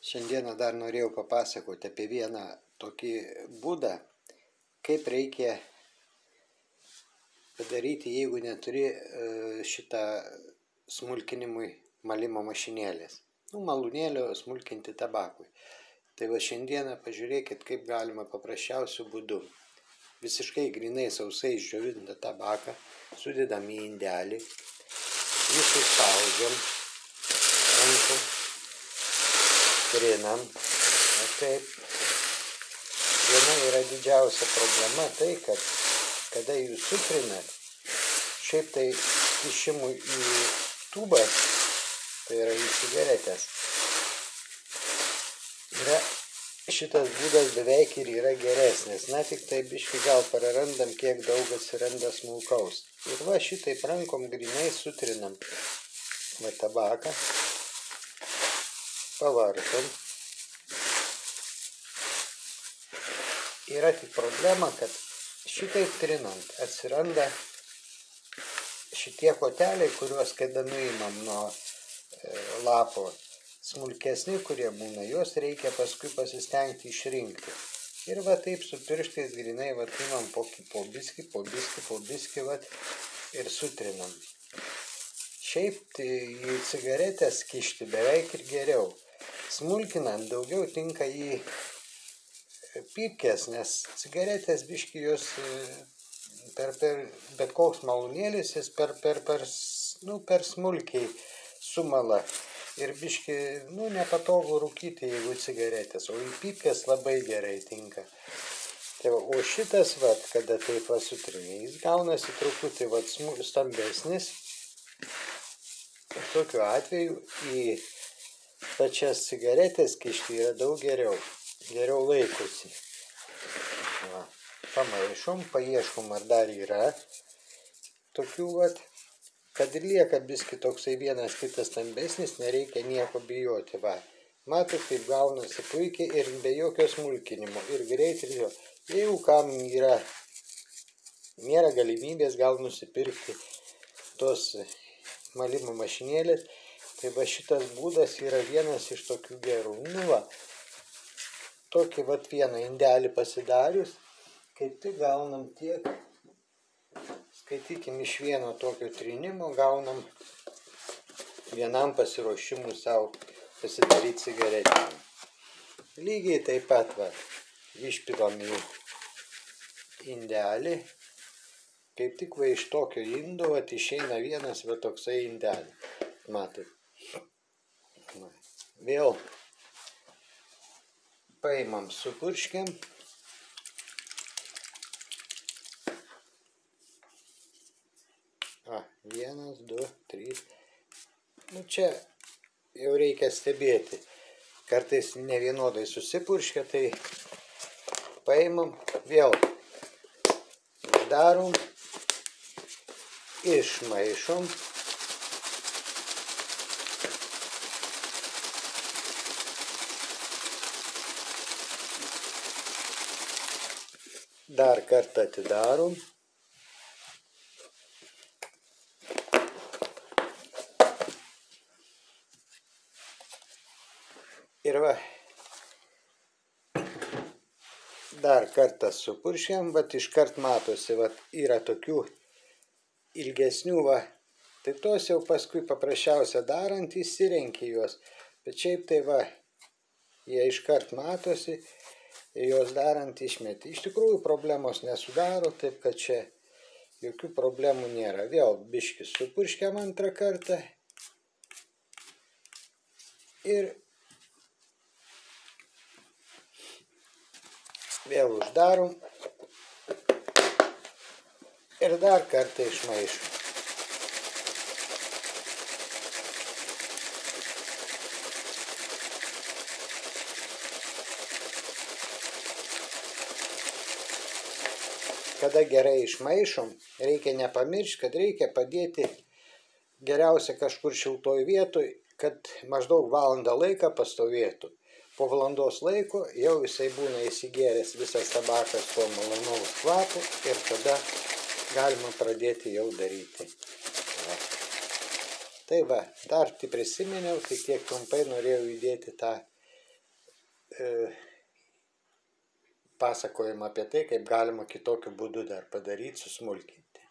Šiandieną dar norėjau papasakoti apie vieną tokį būdą, kaip reikia padaryti, jeigu neturi šitą smulkinimui malimo mašinėlės. Malūnėlio smulkinti tabakui. Tai va šiandieną pažiūrėkit, kaip galima paprasčiausiu būdu. Visiškai grinai sausai išdžiovintą tabaką sudedam į indelį, jį suspaudžiam rankom, trinam. Taip. Viena yra didžiausia problema tai, kad kada jūs sutrinat, šiaip tai kišimui į tubas, tai yra į cigaretės, yra šitas būdas beveik ir yra geresnis. Na tik tai biškai gal prarandam, kiek daug atsiranda smulkaus. Ir va šitaip rankom grinai sutrinam va tabaką, pavartom. Yra tik problema, kad šitaip trinant atsiranda šitie koteliai, kuriuos kada nuimam nuo lapo, smulkesni, kurie būna, juos reikia paskui pasistengti išrinkti. Ir va taip su pirštais grinai va imam po biskį va ir sutrinam. Šiaip tai į cigaretės kišti beveik ir geriau. Smulkinant daugiau tinka į pypkės, nes cigaretės biški jos bet koks malūnėlis jis per smulkiai sumala. Ir biški, nepatogu rūkyti, jeigu cigaretės, o į pypkės labai gerai tinka. Tai va, o šitas, va, kada taip va sutrinė, jis gaunasi truputį va stambesnis. Ir tokiu atveju į pačias cigaretės kišti yra daug geriau. Geriau laikosi. Va, pamaišom, paieškom, ar dar yra tokių, va. Kad ir lieka biski toksai vienas kitas stambesnis, nereikia nieko bijoti, va. Matot, kaip gaunasi puikiai ir be jokio smulkinimo. Ir greit ir jo. Jeigu kam nėra galimybės gal nusipirkti tos malimo mašinėlės, tai va šitas būdas yra vienas iš tokių gerų. Va, tokį va vieną indelį pasidarius, kaip tik gaunam tiek. Skaitykim, iš vieno tokio trinimo gaunam vienam pasiruošimui savo pasidaryti cigaretę. Lygiai taip pat va, išpilam į indelį. Kaip tik va iš tokio indo va išeina vienas va toksai indelį. Matot. Vėl paimam, supurškiam. Vienas, du, trys. Čia jau reikia stebėti. Kartais nevienodai susipurškia, tai paimam, vėl darom, išmaišom. Dar kartą atidarom. Ir va, dar kartą supurškiam, va iškart matosi, va yra tokių ilgesnių, va, tai tos jau paskui paprasčiausia darant įsirenki juos, bet šiaip tai va, jie iškart matosi, juos darant išmeti. Iš tikrųjų problemos nesudaro, taip kad čia jokių problemų nėra. Vėl biškį supurškiam antrą kartą ir vėl uždarom ir dar kartą išmaišom. Kada gerai išmaišom, reikia nepamiršti, kad reikia padėti geriausia kažkur šiltoj vietoj, kad maždaug valandą laiką pastovėtų. Po valandos laiko jau jisai būna įsigėręs visas tabakas to malonaus kvapo ir tada galima pradėti jau daryti. Va. Tai va, dar prisiminiau, tai tiek trumpai norėjau įdėti tą pasakojama apie tai, kaip galima kitokiu būdu dar padaryti, susmulkinti.